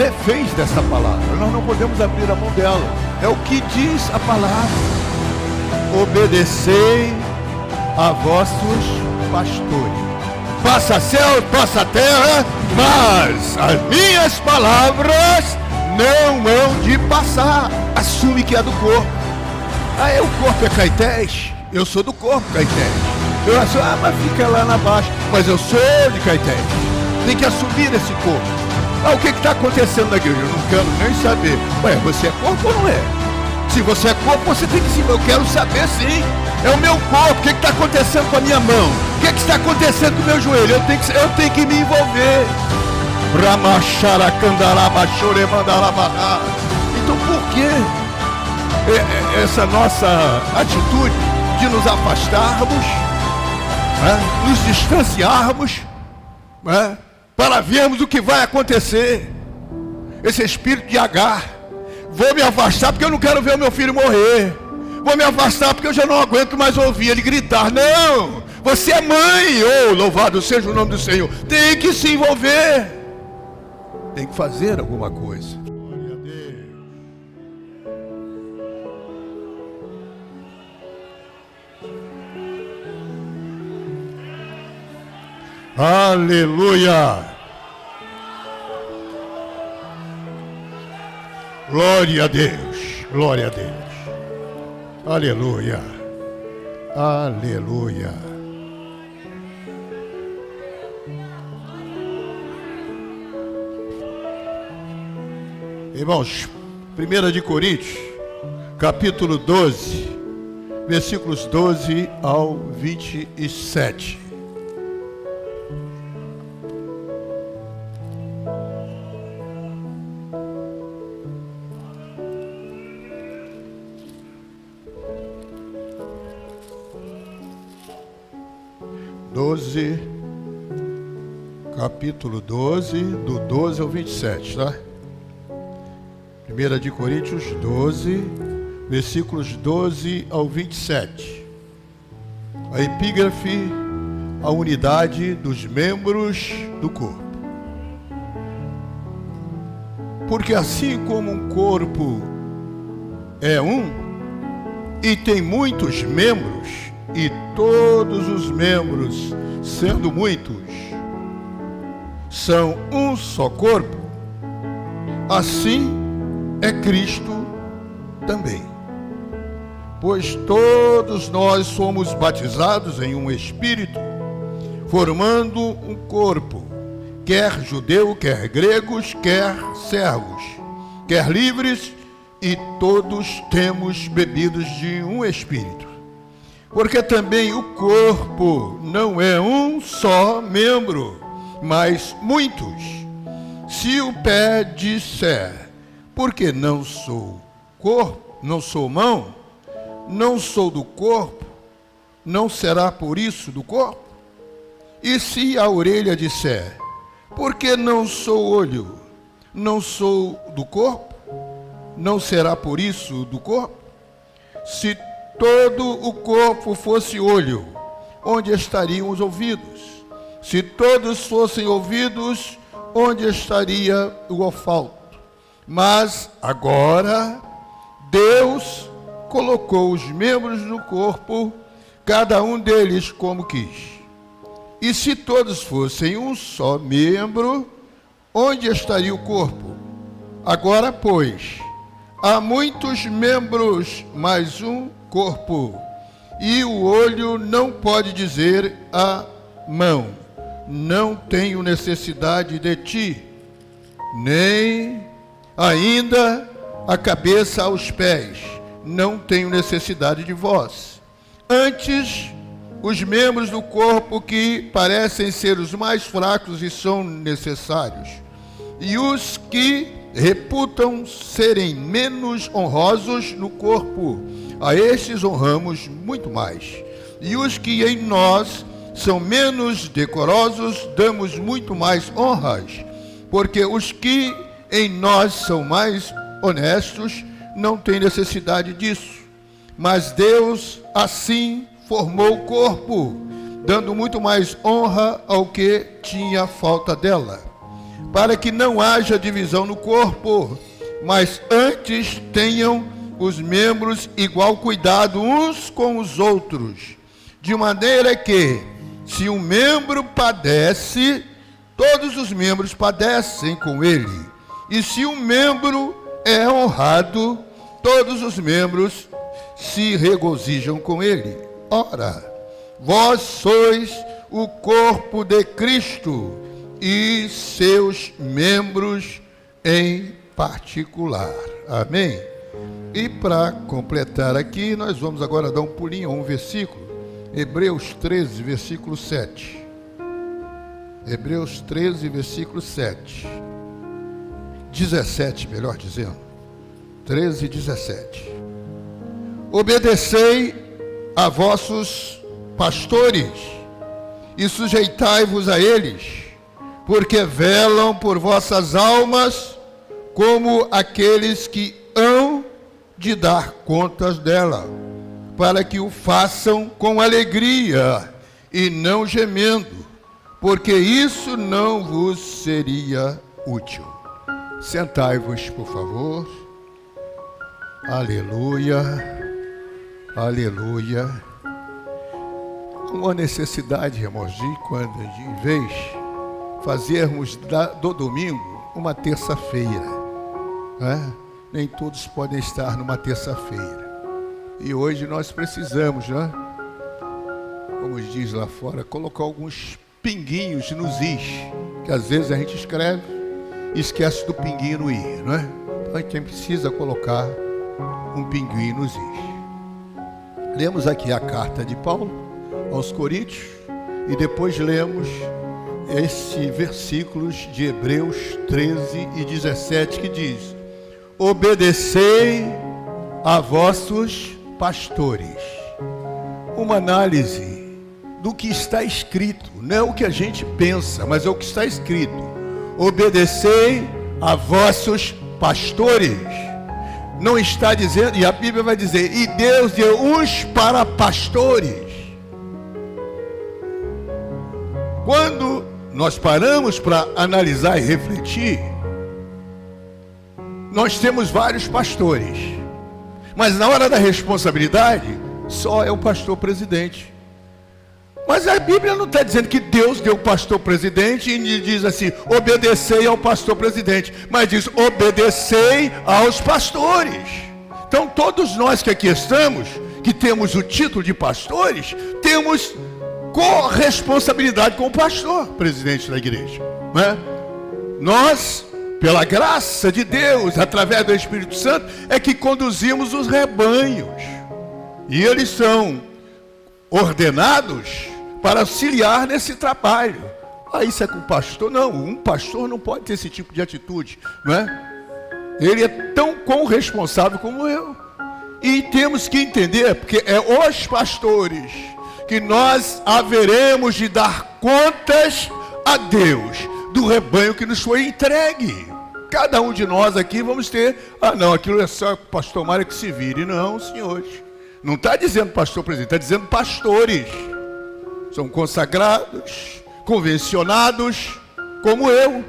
reféns dessa palavra. Nós não podemos abrir a mão dela. É o que diz a palavra. Obedecei a vossos pastores. Passa céu, passa terra, mas as minhas palavras não hão de passar. Assume que é do corpo. O corpo é Caetés. Eu sou do corpo, Caetés. Eu acho, mas fica lá na baixa. Mas eu sou de Caetés. Tem que assumir esse corpo. O que está acontecendo na igreja? Eu não quero nem saber. Você é corpo ou não é? Se você é corpo, você tem que sim. Eu quero saber sim. É o meu corpo. O que está acontecendo com a minha mão? O que está acontecendo com o meu joelho? Eu tenho que me envolver. Então por que essa nossa atitude de nos afastarmos, nos distanciarmos, para vermos o que vai acontecer? Esse espírito de Agar. Vou me afastar porque eu não quero ver o meu filho morrer. Vou me afastar porque eu já não aguento mais ouvir ele gritar. Não, você é mãe. Louvado seja o nome do Senhor. Tem que se envolver. Tem que fazer alguma coisa. Glória a Deus. Aleluia. Glória a Deus. Glória a Deus. Aleluia. Aleluia. Irmãos, 1 de Coríntios, capítulo 12, versículos 12 ao 27. Capítulo 12, do 12 ao 27, tá? 1 de Coríntios 12, versículos 12 ao 27. A epígrafe, a unidade dos membros do corpo. Porque assim como um corpo é um, e tem muitos membros, e todos os membros, sendo muitos, são um só corpo, assim é Cristo também. Pois todos nós somos batizados em um Espírito, formando um corpo, quer judeu, quer gregos, quer servos, quer livres, e todos temos bebidos de um Espírito. Porque também o corpo não é um só membro, mas muitos. Se o pé disser, porque não sou corpo, não sou mão, não sou do corpo, não será por isso do corpo? E se a orelha disser, porque não sou olho, não sou do corpo, não será por isso do corpo? Se todo o corpo fosse olho, onde estariam os ouvidos? Se todos fossem ouvidos, onde estaria o olfato? Mas agora Deus colocou os membros no corpo, cada um deles como quis. E se todos fossem um só membro, onde estaria o corpo? Agora, pois, há muitos membros, mas um corpo. E o olho não pode dizer à mão, não tenho necessidade de ti, nem ainda a cabeça aos pés, não tenho necessidade de vós. Antes, os membros do corpo que parecem ser os mais fracos e são necessários, e os que reputam serem menos honrosos no corpo, a estes honramos muito mais. E os que em nós são menos decorosos, damos muito mais honras, porque os que em nós são mais honestos não têm necessidade disso. Mas Deus assim formou o corpo, dando muito mais honra ao que tinha falta dela. para que não haja divisão no corpo, mas antes tenham os membros igual cuidado uns com os outros, de maneira que, se um membro padece, todos os membros padecem com ele, e se um membro é honrado, todos os membros se regozijam com ele. Ora, vós sois o corpo de Cristo e seus membros em particular. Amém? E para completar aqui, nós vamos agora dar um pulinho a um versículo, Hebreus 13, versículo 7. Hebreus 13, versículo 7. 17, melhor dizendo. 13 e 17. Obedecei a vossos pastores e sujeitai-vos a eles, porque velam por vossas almas como aqueles que hão de dar contas dela, para que o façam com alegria e não gemendo, porque isso não vos seria útil. Sentai-vos, por favor. Aleluia, aleluia. Uma necessidade, irmãos, de quando, em vez fazermos do domingo uma terça-feira, né? Nem todos podem estar numa terça-feira. E hoje nós precisamos, né? Como diz lá fora, colocar alguns pinguinhos nos is, que às vezes a gente escreve e esquece do pinguinho no i, não é? Então a gente precisa colocar um pinguinho nos is. Lemos aqui a carta de Paulo aos Coríntios e depois lemos esses versículos de Hebreus 13 e 17 que diz: obedecei a vossos pastores. Uma análise do que está escrito, não é o que a gente pensa, mas é o que está escrito. Obedecei a vossos pastores. Não está dizendo, e a Bíblia vai dizer, e Deus deu uns para pastores. Quando nós paramos para analisar e refletir, nós temos vários pastores, mas na hora da responsabilidade, só é o pastor presidente. Mas a Bíblia não está dizendo que Deus deu o pastor presidente e diz assim, obedecei ao pastor presidente, mas diz, obedecei aos pastores. Então todos nós que aqui estamos, que temos o título de pastores, temos corresponsabilidade com o pastor presidente da igreja, né? Nós, pela graça de Deus, através do Espírito Santo, é que conduzimos os rebanhos, e eles são ordenados para auxiliar nesse trabalho. Isso é com o pastor? Não, um pastor não pode ter esse tipo de atitude, não é? Ele é tão corresponsável como eu, e temos que entender, porque é os pastores que nós haveremos de dar contas a Deus do rebanho que nos foi entregue. Cada um de nós aqui vamos ter, não, aquilo é só o pastor Mário que se vire. Não, senhores, não está dizendo pastor presidente, está dizendo pastores. São consagrados, convencionados, como eu,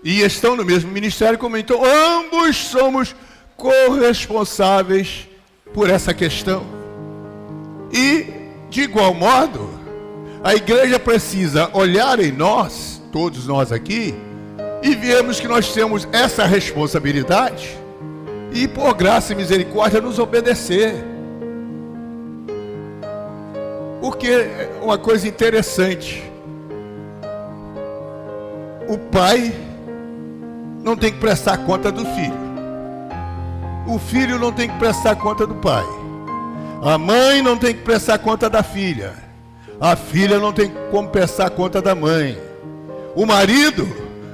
e estão no mesmo ministério como eu. Então, ambos somos corresponsáveis por essa questão. E, de igual modo, a igreja precisa olhar em nós, todos nós aqui, e vermos que nós temos essa responsabilidade e, por graça e misericórdia, nos obedecer. Porque é uma coisa interessante, o pai não tem que prestar conta do filho, o filho não tem que prestar conta do pai, a mãe não tem que prestar conta da filha, a filha não tem como prestar conta da mãe, o marido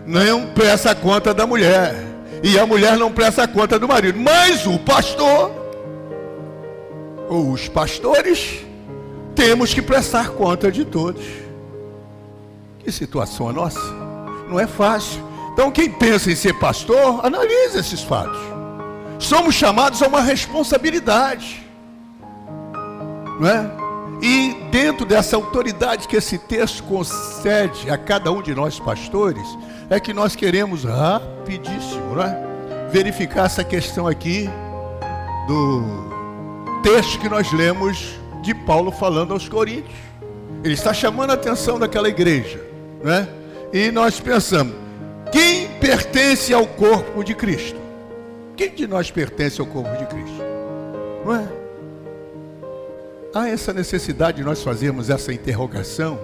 não presta conta da mulher, e a mulher não presta conta do marido, mas o pastor, ou os pastores, temos que prestar conta de todos. Que situação a nossa? Não é fácil. Então quem pensa em ser pastor, analise esses fatos. Somos chamados a uma responsabilidade, não é? E dentro dessa autoridade que esse texto concede a cada um de nós pastores, é que nós queremos rapidíssimo, né, verificar essa questão aqui do texto que nós lemos de Paulo falando aos Coríntios. Ele está chamando a atenção daquela igreja, né? E nós pensamos, quem pertence ao corpo de Cristo? Quem de nós pertence ao corpo de Cristo? Não é? Há essa necessidade de nós fazermos essa interrogação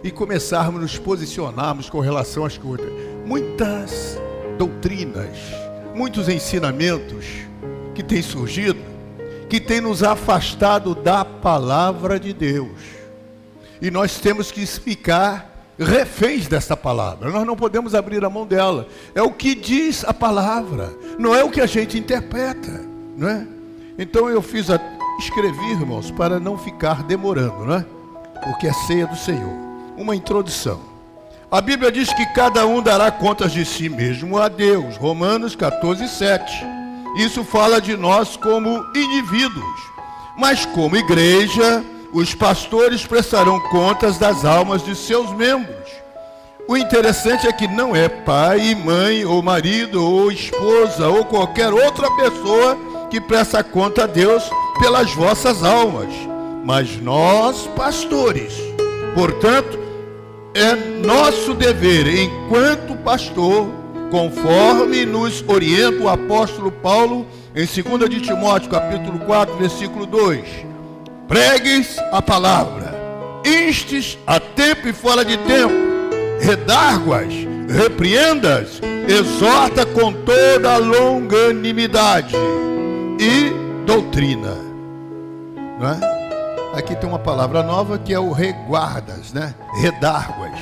e começarmos a nos posicionarmos com relação às coisas. Muitas doutrinas, muitos ensinamentos que têm surgido, que têm nos afastado da palavra de Deus. E nós temos que ficar reféns dessa palavra. Nós não podemos abrir a mão dela. É o que diz a palavra, não é o que a gente interpreta, não é? Então eu escrevi, irmãos, para não ficar demorando, né? Porque é ceia do Senhor. Uma introdução. A Bíblia diz que cada um dará contas de si mesmo a Deus. Romanos 14:7. Isso fala de nós como indivíduos. Mas como igreja, os pastores prestarão contas das almas de seus membros. O interessante é que não é pai, mãe, ou marido, ou esposa, ou qualquer outra pessoa que presta conta a Deus pelas vossas almas, mas nós, pastores. Portanto, é nosso dever, enquanto pastor, conforme nos orienta o apóstolo Paulo, em 2 de Timóteo, capítulo 4, versículo 2, pregues a palavra, instes a tempo e fora de tempo, redarguas, repreendas, exorta com toda a longanimidade e doutrina, não é? Aqui tem uma palavra nova que é o reguardas, né? Redárguas,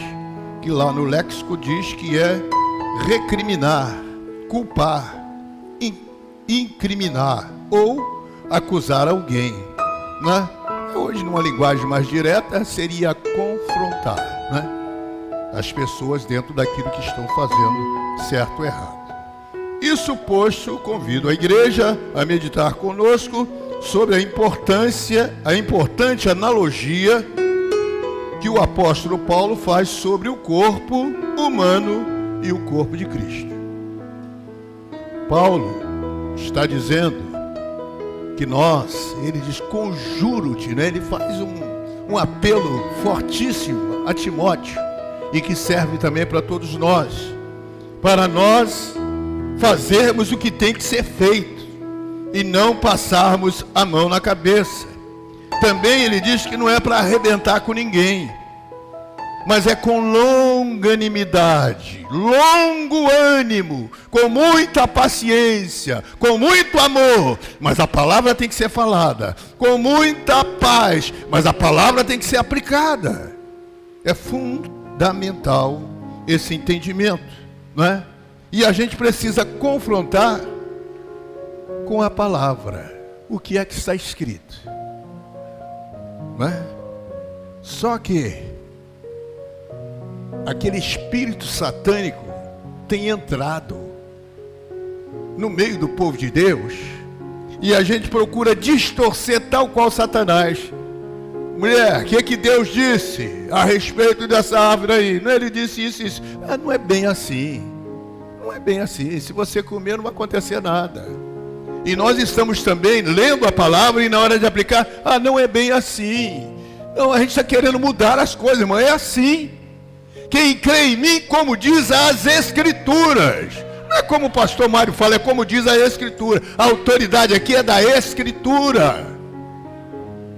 que lá no léxico diz que é recriminar, culpar, incriminar ou acusar alguém, né? Hoje, numa linguagem mais direta, seria confrontar, né, as pessoas dentro daquilo que estão fazendo certo ou errado. Isso posto, convido a igreja a meditar conosco sobre a importante analogia que o apóstolo Paulo faz sobre o corpo humano e o corpo de Cristo. Paulo está dizendo que ele diz, conjuro-te, né? Ele faz um apelo fortíssimo a Timóteo e que serve também para todos nós, para nós fazermos o que tem que ser feito e não passarmos a mão na cabeça. Também ele diz que não é para arrebentar com ninguém, mas é com longanimidade, longo ânimo, com muita paciência, com muito amor, mas a palavra tem que ser falada, com muita paz, mas a palavra tem que ser aplicada. É fundamental esse entendimento, não é? E a gente precisa confrontar com a palavra o que é que está escrito, não é? Só que aquele espírito satânico tem entrado no meio do povo de Deus e a gente procura distorcer tal qual Satanás. Mulher, o que Deus disse a respeito dessa árvore aí? Não, ele disse isso, isso. Não é bem assim. Não é bem assim. Se você comer, não vai acontecer nada. E nós estamos também lendo a palavra e na hora de aplicar, não é bem assim. Não, a gente está querendo mudar as coisas, irmão. É assim. Quem crê em mim, como diz as Escrituras. Não é como o pastor Mário fala, é como diz a Escritura. A autoridade aqui é da Escritura.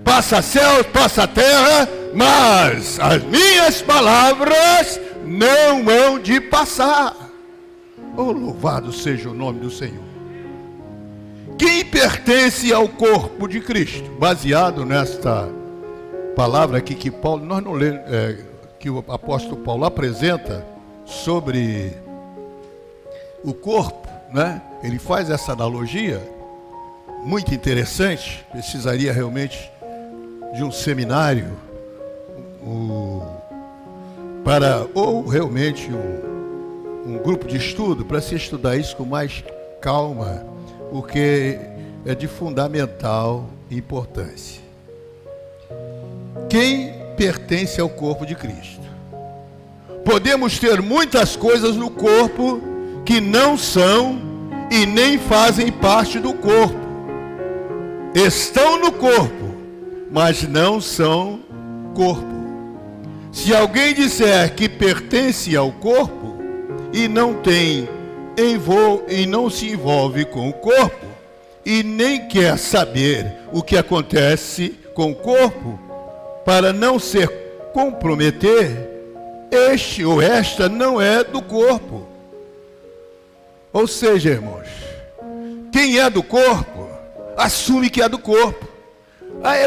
Passa céu, passa terra, mas as minhas palavras não hão de passar. Oh, louvado seja o nome do Senhor. Quem pertence ao corpo de Cristo? Baseado nesta palavra aqui que Paulo, nós não lemos, que o apóstolo Paulo apresenta sobre o corpo, né? Ele faz essa analogia muito interessante. Precisaria realmente de um seminário ou realmente um grupo de estudo para se estudar isso com mais calma, porque é de fundamental importância. quem pertence ao corpo de Cristo. Podemos ter muitas coisas no corpo que não são e nem fazem parte do corpo. Estão no corpo, mas não são corpo. Se alguém disser que pertence ao corpo e não se envolve com o corpo e nem quer saber o que acontece com o corpo, para não se comprometer, este ou esta não é do corpo. Ou seja, irmãos, quem é do corpo, assume que é do corpo.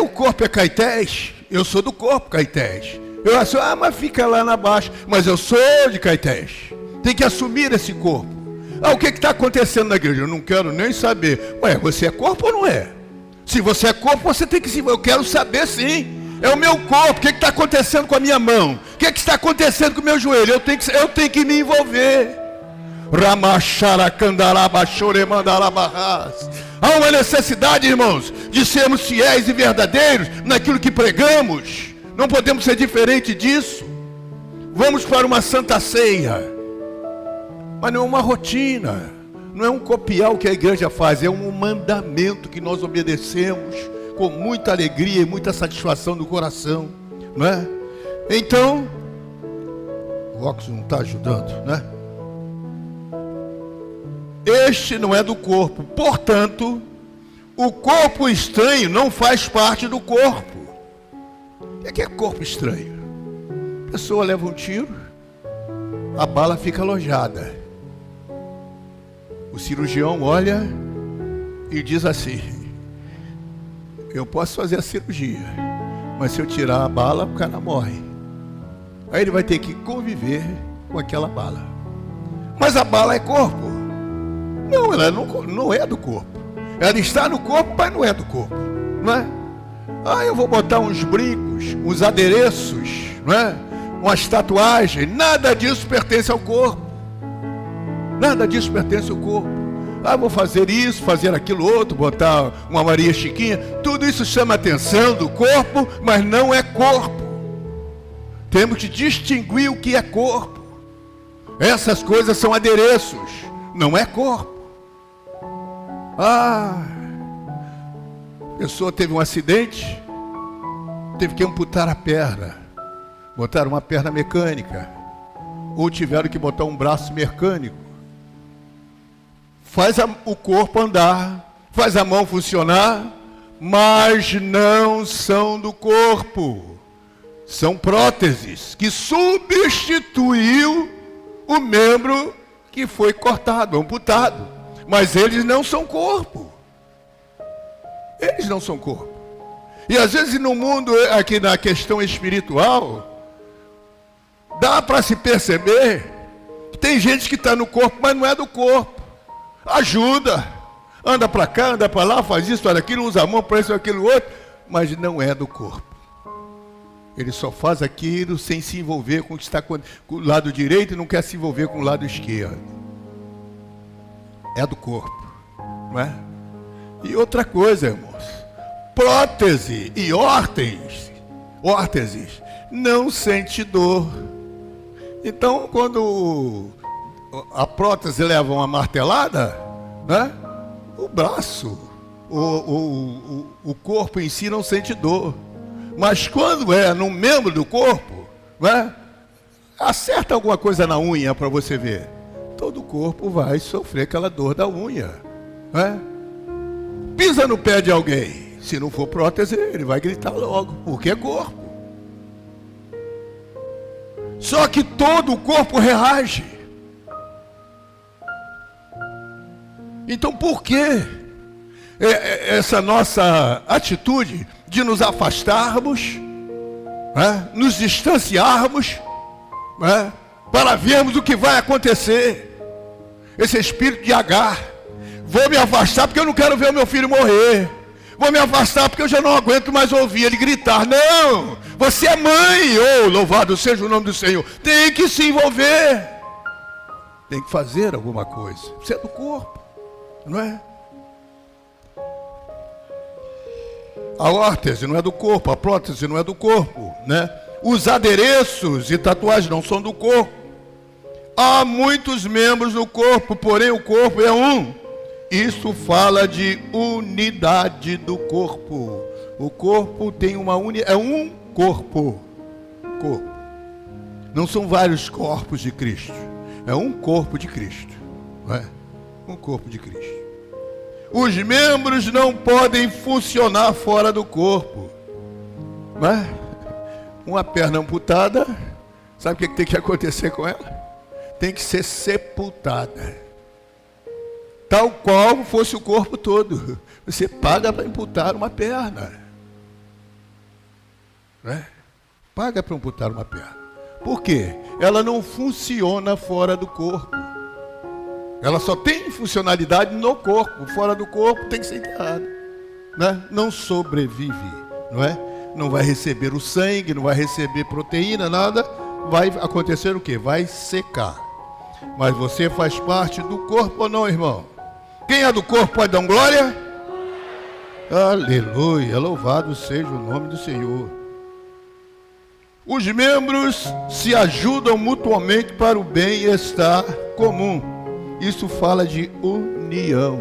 O corpo é Caetés, eu sou do corpo Caetés. Eu assumo, mas fica lá na baixa, mas eu sou de Caetés. Tem que assumir esse corpo. O que está acontecendo na igreja? Eu não quero nem saber. Você é corpo ou não é? Se você é corpo, você tem que se... Eu quero saber sim. É o meu corpo. O que está acontecendo com a minha mão? O que está acontecendo com o meu joelho? Eu tenho que me envolver. Há uma necessidade, irmãos, de sermos fiéis e verdadeiros naquilo que pregamos. Não podemos ser diferente disso. Vamos para uma santa ceia, mas não é uma rotina, não é um copiar o que a igreja faz, é um mandamento que nós obedecemos com muita alegria e muita satisfação do coração, não é? Então, o óculos não está ajudando, né? Este não é do corpo, portanto, o corpo estranho não faz parte do corpo. O que é corpo estranho? A pessoa leva um tiro, a bala fica alojada. O cirurgião olha e diz assim: eu posso fazer a cirurgia, mas se eu tirar a bala, o cara morre. Aí ele vai ter que conviver com aquela bala. Mas a bala é corpo? Não, ela não é do corpo. Ela está no corpo, mas não é do corpo, não é? Eu vou botar uns brincos, uns adereços, não é? Umas tatuagens. Nada disso pertence ao corpo. Nada disso pertence ao corpo. Vou fazer isso, fazer aquilo outro, botar uma Maria Chiquinha. Tudo isso chama a atenção do corpo, mas não é corpo. Temos que distinguir o que é corpo. Essas coisas são adereços, não é corpo. A pessoa teve um acidente, teve que amputar a perna, botaram uma perna mecânica, ou tiveram que botar um braço mecânico. Faz o corpo andar, faz a mão funcionar, mas não são do corpo. São próteses que substituiu o membro que foi cortado, amputado. Mas eles não são corpo. Eles não são corpo. E às vezes no mundo, aqui na questão espiritual, dá para se perceber que tem gente que está no corpo, mas não é do corpo. Ajuda, anda para cá, anda para lá, faz isso, faz aquilo, usa a mão para isso, aquilo outro, mas não é do corpo. Ele só faz aquilo sem se envolver com o que está com o lado direito e não quer se envolver com o lado esquerdo. É do corpo, não é? E outra coisa, irmãos, prótese e órteses não sente dor. Então, quando a prótese leva uma martelada, né? O braço, o corpo em si não sente dor. Mas quando é num membro do corpo, né? Acerta alguma coisa na unha para você ver. Todo o corpo vai sofrer aquela dor da unha, né? Pisa no pé de alguém, se não for prótese, ele vai gritar logo, porque é corpo. Só que todo o corpo reage. Então por que essa nossa atitude de nos afastarmos, né? Nos distanciarmos, né? Para vermos o que vai acontecer? Esse espírito de Agar: vou me afastar porque eu não quero ver o meu filho morrer. Vou me afastar porque eu já não aguento mais ouvir ele gritar. Não, você é mãe. Louvado seja o nome do Senhor. Tem que se envolver. Tem que fazer alguma coisa. Você é do corpo, não é? A órtese não é do corpo, a prótese não é do corpo, né? Os adereços e tatuagens não são do corpo. Há muitos membros do corpo, porém o corpo é um. Isso fala de unidade do corpo. O corpo tem uma unidade, é um corpo. Corpo. Não são vários corpos de Cristo. É um corpo de Cristo. Não é? Um corpo de Cristo. Os membros não podem funcionar fora do corpo. Não é? Uma perna amputada, sabe o que tem que acontecer com ela? Tem que ser sepultada. Tal qual fosse o corpo todo. Você paga para amputar uma perna. Né? Paga para amputar uma perna. Por quê? Ela não funciona fora do corpo. Ela só tem funcionalidade no corpo. Fora do corpo tem que ser enterrada. Né? Não sobrevive. Não é? Não vai receber o sangue, não vai receber proteína, nada. Vai acontecer o quê? Vai secar. Mas você faz parte do corpo ou não, irmão? Quem é do corpo pode dar um glória? Aleluia, louvado seja o nome do Senhor. Os membros se ajudam mutuamente para o bem-estar comum. Isso fala de união.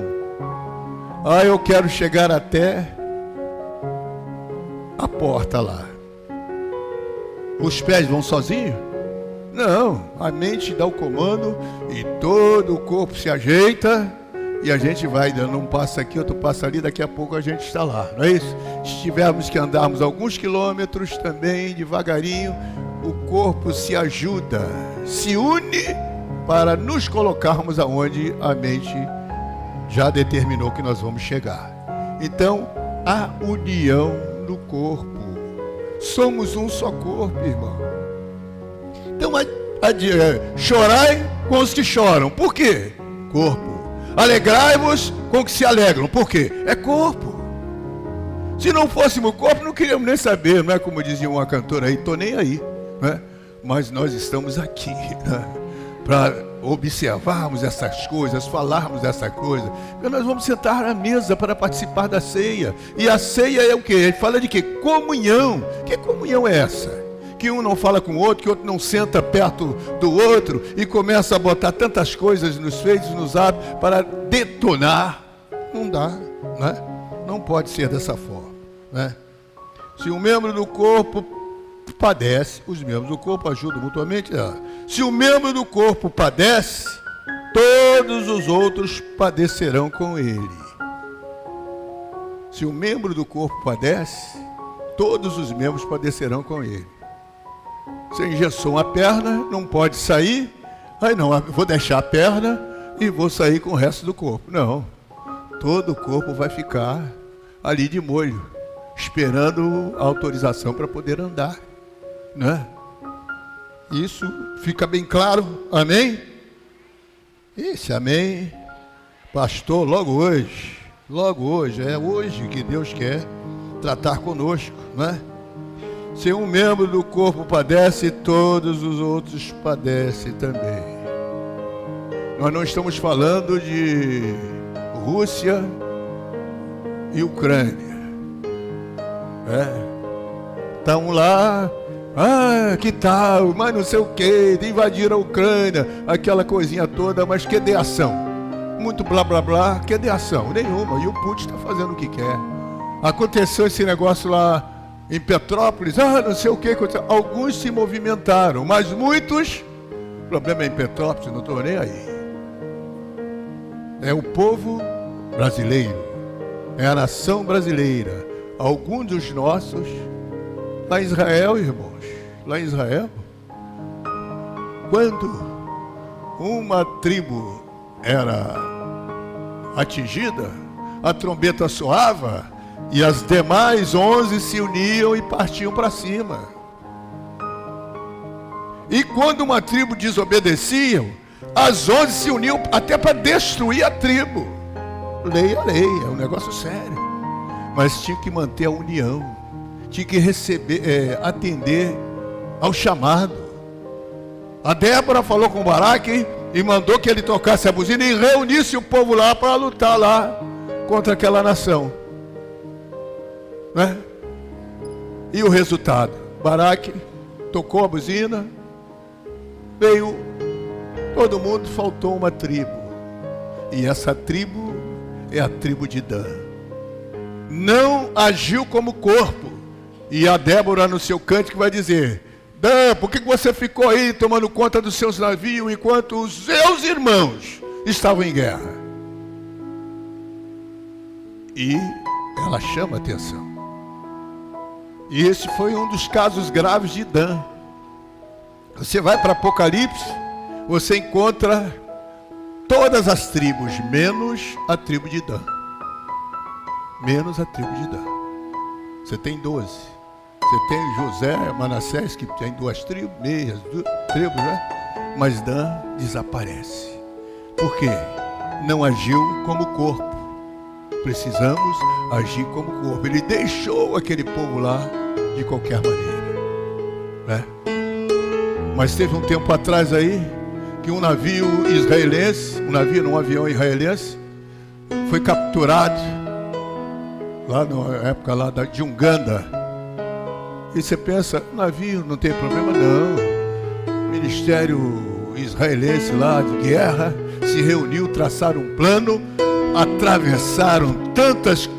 Eu quero chegar até a porta lá. Os pés vão sozinhos? Não, a mente dá o comando e todo o corpo se ajeita e a gente vai dando um passo aqui, outro passo ali, daqui a pouco a gente está lá, não é isso? Se tivermos que andarmos alguns quilômetros também, devagarinho, o corpo se ajuda, se une para nos colocarmos aonde a mente já determinou que nós vamos chegar. Então, a união no corpo. Somos um só corpo, irmão. Então, chorai com os que choram. Por quê? Corpo. Alegrai-vos com os que se alegram. Por quê? É corpo. Se não fôssemos corpo, não queríamos nem saber, não é como dizia uma cantora aí, tô nem aí, né? Mas nós estamos aqui, né? Para observarmos essas coisas, falarmos essa coisa. E nós vamos sentar à mesa para participar da ceia. E a ceia é o quê? Ele fala de quê? Comunhão. Que comunhão é essa? Que um não fala com o outro, que o outro não senta perto do outro e começa a botar tantas coisas nos feitos, nos hábitos para detonar. Não dá, né? Não pode ser dessa forma, né? Se um membro do corpo padece, os membros do corpo ajudam mutuamente. Se o membro do corpo padece, todos os outros padecerão com ele. Se o membro do corpo padece, todos os membros padecerão com ele. Você engessou uma perna, não pode sair. Não, vou deixar a perna e vou sair com o resto do corpo. Não, todo o corpo vai ficar ali de molho, esperando a autorização para poder andar, né? Isso fica bem claro, amém? Esse amém, pastor, logo hoje, é hoje que Deus quer tratar conosco, né? Se um membro do corpo padece, todos os outros padecem também. Nós não estamos falando de Rússia e Ucrânia. Estão lá, que tal, mas não sei o que, de invadir a Ucrânia, aquela coisinha toda, mas que de ação? Muito blá blá blá, que de ação? Nenhuma, e o Putin está fazendo o que quer. Aconteceu esse negócio lá em Petrópolis, não sei o que, alguns se movimentaram, mas muitos, o problema é em Petrópolis, não estou nem aí. É o povo brasileiro, é a nação brasileira, alguns dos nossos, lá em Israel, irmãos, lá em Israel, quando uma tribo era atingida, a trombeta soava, e as demais 11 se uniam e partiam para cima. E quando uma tribo desobedecia, as 11 se uniam até para destruir a tribo. Lei é lei, é um negócio sério. Mas tinha que manter a união, tinha que atender ao chamado. A Débora falou com o Baraque e mandou que ele tocasse a buzina e reunisse o povo lá para lutar lá contra aquela nação. né? E o resultado? Baraque tocou a buzina, veio todo mundo, faltou uma tribo. E essa tribo é a tribo de Dan. Não agiu como corpo. E a Débora no seu cântico vai dizer: Dan, por que você ficou aí tomando conta dos seus navios enquanto os seus irmãos estavam em guerra? E ela chama atenção. E esse foi um dos casos graves de Dan. Você vai para Apocalipse, você encontra todas as tribos, menos a tribo de Dan. Menos a tribo de Dan. Você tem 12. Você tem José, Manassés, que tem 2 tribos, meias tribos, né? Mas Dan desaparece. Por quê? Não agiu como corpo. Precisamos agir como corpo. Ele deixou aquele povo lá de qualquer maneira, né? Mas teve um tempo atrás aí que um navio israelense, um avião israelense, foi capturado lá na época lá de Uganda. E você pensa, navio não tem problema não. O ministério israelense lá de guerra se reuniu, traçaram um plano, atravessaram tantas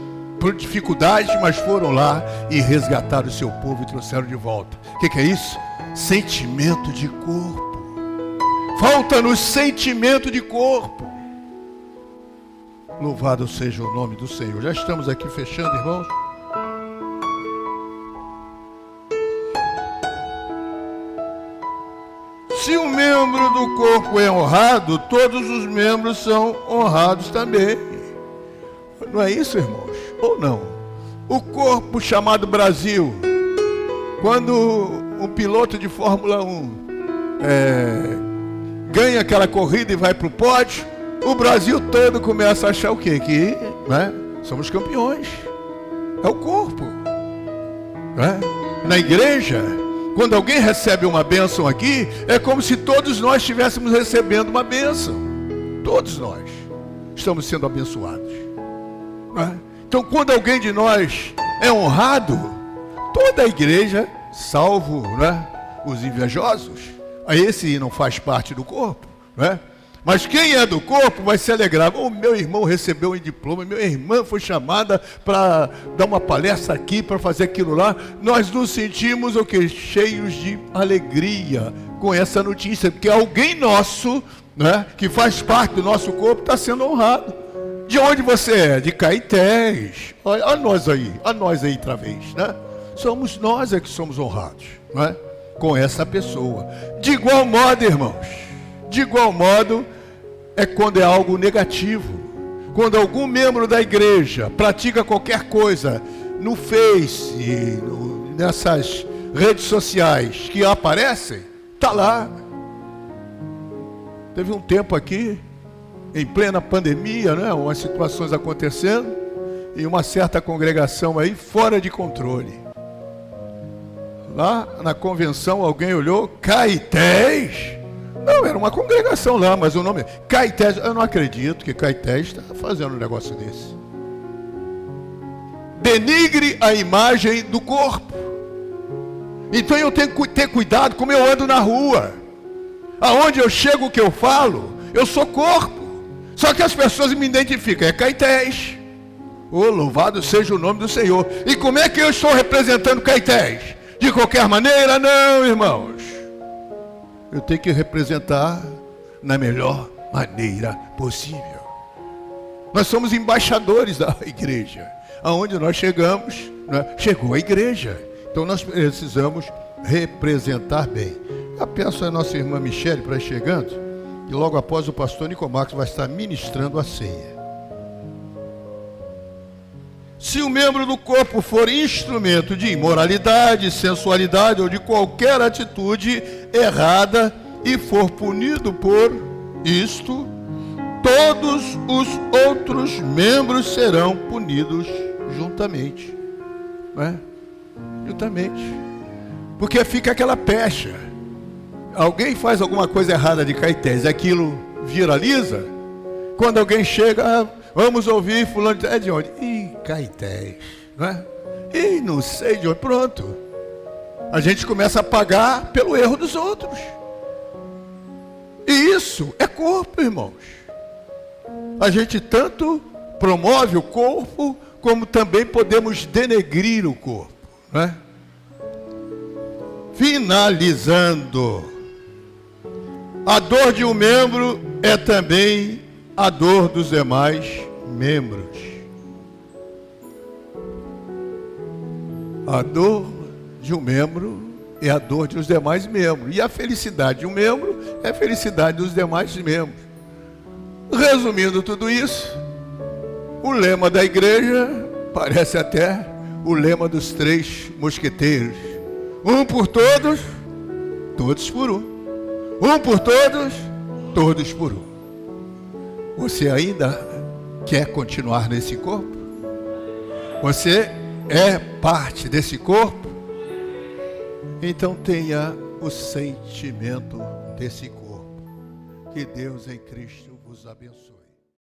dificuldades, mas foram lá e resgataram o seu povo e trouxeram de volta. O que é isso? Sentimento de corpo. Falta-nos sentimento de corpo. Louvado seja o nome do Senhor. Já estamos aqui fechando, irmãos. Se um membro do corpo é honrado, todos os membros são honrados também. Não é isso, irmãos? Ou não? O corpo chamado Brasil, quando um piloto de Fórmula 1 ganha aquela corrida e vai para o pódio, o Brasil todo começa a achar o quê? Que, né, somos campeões. É o corpo, né? Na igreja, quando alguém recebe uma bênção aqui, é como se todos nós estivéssemos recebendo uma bênção. Todos nós estamos sendo abençoados, né? Então, quando alguém de nós é honrado, toda a igreja, salvo, né, os invejosos, a esse não faz parte do corpo, né? Mas quem é do corpo vai se alegrar. O meu irmão recebeu um diploma, minha irmã foi chamada para dar uma palestra aqui, para fazer aquilo lá. Nós nos sentimos o quê? Cheios de alegria com essa notícia, porque alguém nosso, né, que faz parte do nosso corpo, está sendo honrado. De onde você é? De Caetés. Olha nós aí outra vez, né? Somos nós que somos honrados, né, com essa pessoa. De igual modo, irmãos, de igual modo é quando é algo negativo. Quando algum membro da igreja pratica qualquer coisa no Face, nessas redes sociais que aparecem, está lá. Teve um tempo aqui, em plena pandemia, né, umas situações acontecendo, e uma certa congregação aí fora de controle. Lá na convenção alguém olhou, Caetés. Não, era uma congregação lá, mas o nome Caetés. Eu não acredito que Caetés está fazendo um negócio desse. Denigre a imagem do corpo. Então eu tenho que ter cuidado como eu ando na rua. Aonde eu chego, o que eu falo, eu sou corpo. Só que as pessoas me identificam, é Caetés. Oh, louvado seja o nome do Senhor. E como é que eu estou representando Caetés? De qualquer maneira? Não, irmãos. Eu tenho que representar na melhor maneira possível. Nós somos embaixadores da igreja. Aonde nós chegamos, né? Chegou a igreja. Então nós precisamos representar bem. Eu peço a nossa irmã Michele para ir chegando, e logo após o pastor Nicomax vai estar ministrando a ceia. Se o membro do corpo for instrumento de imoralidade, sensualidade ou de qualquer atitude errada e for punido por isto, todos os outros membros serão punidos juntamente, né? Juntamente. Porque fica aquela pecha. Alguém faz alguma coisa errada de Caetés, aquilo viraliza. Quando alguém chega, vamos ouvir fulano, é de onde? Ih, Caetés. não é? E não sei de onde, pronto. A gente começa a pagar pelo erro dos outros. E isso é corpo, irmãos. A gente tanto promove o corpo, como também podemos denegrir o corpo, não é? Finalizando, a dor de um membro é também a dor dos demais membros. A dor de um membro é a dor dos demais membros. E a felicidade de um membro é a felicidade dos demais membros. Resumindo tudo isso, o lema da igreja parece até o lema dos 3 mosqueteiros. Um por todos, todos por um. Um por todos, todos por um. Você ainda quer continuar nesse corpo? Você é parte desse corpo? Então tenha o sentimento desse corpo. Que Deus em Cristo vos abençoe.